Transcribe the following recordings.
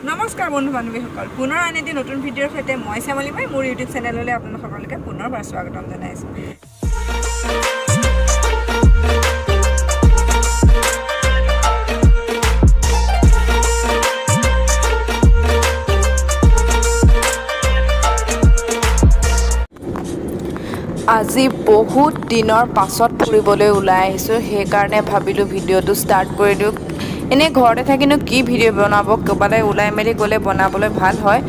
নমস্কাৰ বন্ধু বান্ধৱীসকল, পুনৰ আন এটি নতুন ভিডিঅ'ৰ সৈতে মই শ্যামলী বাই মোৰ ইউটিউব চেনেললৈ আপোনালোক সকলোকে পুনৰবাৰ স্বাগতম জনাইছোঁ। আজি বহুত দিনৰ পাছত ফুৰিবলৈ ওলাই আহিছোঁ, সেইকাৰণে ভাবিলোঁ ভিডিঅ'টো ষ্টাৰ্ট কৰি দিওঁ। এনেই ঘৰতে থাকিনো কি ভিডিঅ' বনাব, ক'ৰবালৈ ওলাই মেলি গ'লে বনাবলৈ ভাল হয়।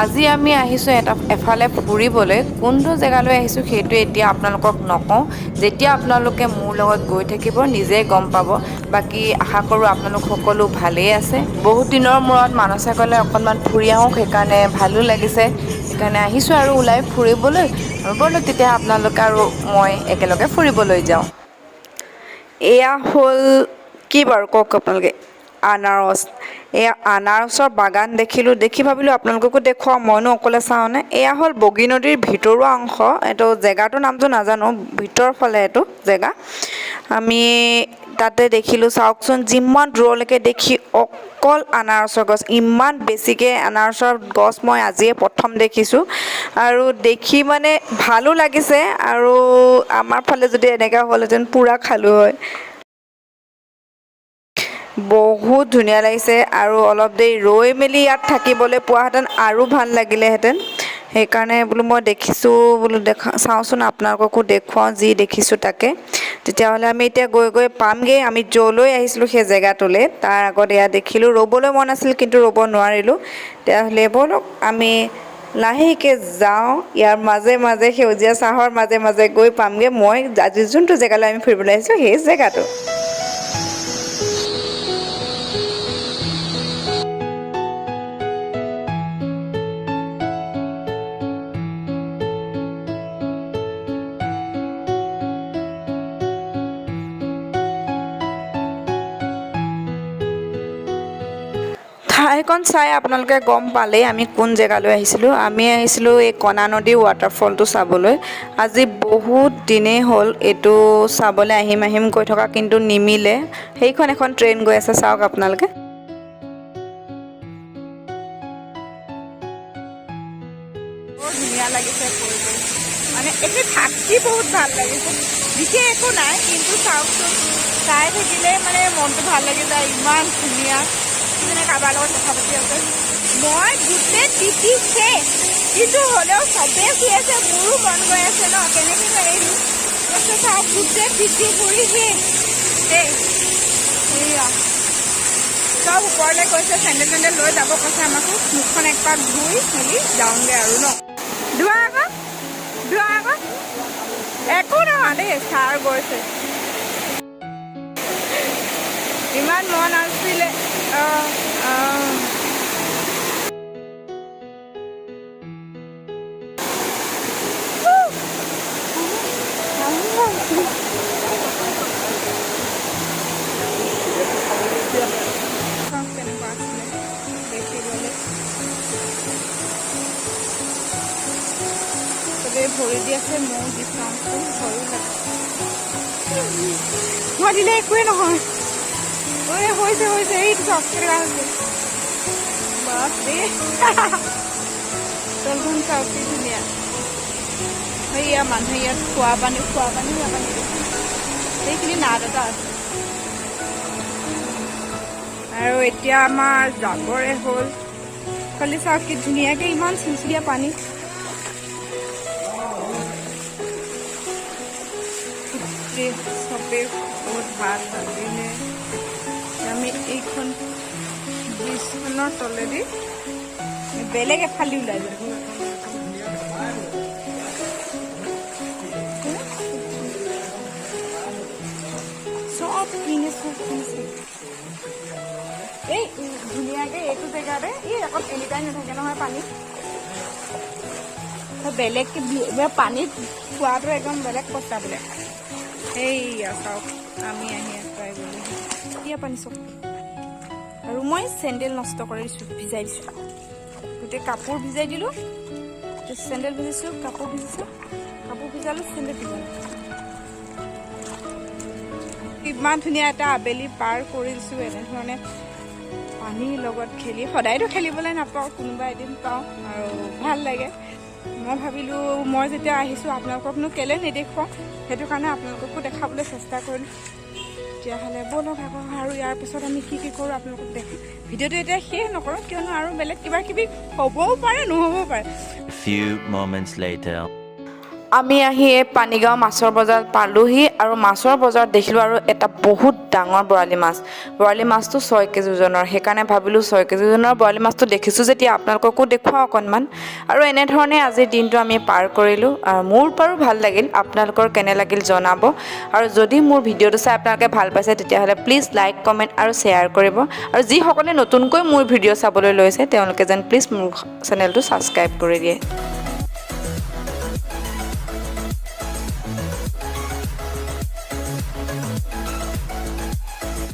আজি আমি আহিছোঁ এফালে ফুৰিবলৈ। কোনটো জেগালৈ আহিছোঁ সেইটো এতিয়া আপোনালোকক নকওঁ, যেতিয়া আপোনালোকে মোৰ লগত গৈ থাকিব নিজেই গম পাব। বাকী আশা কৰোঁ আপোনালোক সকলো ভালেই আছে। বহুত দিনৰ মূৰত মানসে ক'লে অকণমান ফুৰি আহোঁ, সেইকাৰণে ভালো লাগিছে। সেইকাৰণে আহিছোঁ আৰু ওলাই ফুৰিবলৈ। ব'লক তেতিয়া আপোনালোকে আৰু মই একেলগে ফুৰিবলৈ যাওঁ। এয়া হ'ল কি বাৰু কওক আপোনালোকে, আনাৰস। এয়া আনাৰসৰ বাগান দেখিলোঁ, দেখি ভাবিলোঁ আপোনালোককো দেখুৱাওঁ, মইনো অকলে চাওঁনে। এয়া হ'ল বগীনদীৰ ভিতৰুৱা অংশ। এইটো জেগাটোৰ নামটো নাজানো, ভিতৰৰ ফালে এইটো জেগা। আমি তাতে দেখিলোঁ, চাওকচোন যিমান দূৰলৈকে দেখি অকল আনাৰসৰ গছ। ইমান বেছিকৈ আনাৰসৰ গছ মই আজিয়ে প্ৰথম দেখিছোঁ, আৰু দেখি মানে ভালো লাগিছে। আৰু আমাৰ ফালে যদি এনেকৈ হ'লহেঁতেন পূৰা খালোঁ হয়। বহুত ধুনীয়া লাগিছে, আৰু অলপ দেৰি ৰৈ মেলি ইয়াত থাকিবলৈ পোৱাহেঁতেন আৰু ভাল লাগিলেহেঁতেন। সেইকাৰণে বোলো মই দেখিছোঁ বোলো চাওঁচোন আপোনালোককো দেখুৱাওঁ যি দেখিছোঁ তাকে। তেতিয়াহ'লে আমি এতিয়া গৈ পামগৈ আমি য'লৈ আহিছিলোঁ সেই জেগাটোলৈ। তাৰ আগত এয়া দেখিলোঁ, ৰ'বলৈ মন আছিল কিন্তু ৰ'ব নোৱাৰিলোঁ। তেতিয়াহ'লে ব'লক আমি লাহেকৈ যাওঁ, ইয়াৰ মাজে মাজে সেউজীয়া চাহৰ মাজে মাজে গৈ পামগৈ মই আজি যোনটো জেগালৈ আমি ফুৰিবলৈ আহিছোঁ সেই জেগাটো। ঠাইকণ চাই আপোনালোকে গম পালেই আমি কোন জেগালৈ আহিছিলোঁ। আমি আহিছিলোঁ এই কণা নদী ৱাটাৰফলটো চাবলৈ। আজি বহুত দিনেই হ'ল এইটো চাবলৈ আহিম আহিম কৈ থকা, কিন্তু নিমিলে। সেইখন এখন ট্ৰেইন গৈ আছে, চাওক আপোনালোকে। বৰ ধুনীয়া লাগিছে পৰিৱেশ, মানে এতিয়া থাকি বহুত ভাল লাগিছে। বিশেষ একো নাই, কিন্তু চাওকচোন চাই থাকিলে মানে মনটো ভাল লাগি যায়। ইমান ধুনীয়া, মানে কাৰোবাৰ লগত কথা পাতি আছে। মই গোটেই তিতিছে, কিন্তু হ'লেও চবেই শুই আছে, মোৰো মন গৈ আছে ন কেনেকৈ এৰিম। চাওক গোটেই তিতি ফুৰিছে দেই। সেয়া চব ওপৰলৈ গৈছে, চেণ্ডেল টেণ্ডেল লৈ যাব কৈছে আমাকো। মুখখন একপাক ধুই মেলি যাওঁগৈ আৰু ন। ধোৱা আকৌ একো নহয় দেই, ছাৰ গৈছে। ইমান মন আছিলে। চবেই ভৰি দি আছে, ময়ো দি চাওঁ, ভয়ো লাগে। মই দিলে একোৱেই নহয়। হৈছে এইটো চব কেনেকুৱা হৈছে। বাপ ৰে, তলখন চাওক কি ধুনীয়া। সেয়া মানুহে ইয়াত খোৱা পানী সেইখিনি নাদ এটা আছে। আৰু এতিয়া আমাৰ যাবৰে হ'ল। খালি চাওক কি ধুনীয়াকৈ ইমান চিলচিলীয়া পানী। চবেই বহুত ভাল লাগিলে। আমি এইখন ব্ৰিজখনৰ তলেদি বেলেগ এফালে ওলাই যাম। চব কিনিছে এই ধুনীয়াকৈ এইটো জেগাতে। এই আকৌ এনি টাইম নাথাকে নহয় পানী, বেলেগকৈ পানীত খোৱাটো একদম বেলেগ কথা বোলে। সেইয়া চাওক আমি আহি আছোঁ বুলি এতিয়া পানী চব। আৰু মই চেণ্ডেল নষ্ট কৰিছোঁ, ভিজাই দিছোঁ। গোটেই কাপোৰ ভিজাই দিলোঁ, চেণ্ডেল ভিজিছোঁ, কাপোৰ ভিজিছোঁ, কাপোৰ ভিজালোঁ, চেণ্ডেল ভিজালোঁ। ইমান ধুনীয়া এটা আবেলি পাৰ কৰিছোঁ এনেধৰণে পানীৰ লগত খেলি সদায়তো খেলিবলৈ নাপাওঁ কোনোবা এদিন পাওঁ আৰু ভাল লাগে মই ভাবিলোঁ মই যেতিয়া আহিছোঁ আপোনালোককনো কেলৈ নেদেখুৱাওঁ সেইটো কাৰণে আপোনালোককো দেখাবলৈ চেষ্টা কৰিলোঁ তেতিয়াহ'লে ব'লক আকৌ আৰু ইয়াৰ পিছত আমি কি কৰোঁ আপোনালোকক দেখাম ভিডিঅ'টো এতিয়া শেষ নকৰোঁ কিয়নো আৰু বেলেগ কিবা কিবি হ'বও পাৰে নহ'বও পাৰে Few moments later. আমি আহি এই পানীগাঁও মাছৰ বজাৰত পালোহি আৰু মাছৰ বজাৰত দেখিলোঁ আৰু এটা বহুত ডাঙৰ বৰালি মাছটো 6 কেজি ওজনৰ সেইকাৰণে ভাবিলোঁ 6 কেজি ওজনৰ বৰালি মাছটো দেখিছোঁ যেতিয়া আপোনালোককো দেখুৱাওঁ অকণমান আৰু এনেধৰণে আজিৰ দিনটো আমি পাৰ কৰিলোঁ আৰু মোৰ বাৰু ভাল লাগিল আপোনালোকৰ কেনে লাগিল জনাব আৰু যদি মোৰ ভিডিঅ'টো চাই আপোনালোকে ভাল পাইছে তেতিয়াহ'লে প্লিজ লাইক কমেণ্ট আৰু শ্বেয়াৰ কৰিব আৰু যিসকলে নতুনকৈ মোৰ ভিডিঅ' চাবলৈ লৈছে তেওঁলোকে যেন প্লিজ মোৰ চেনেলটো ছাবস্ক্ৰাইব কৰি দিয়ে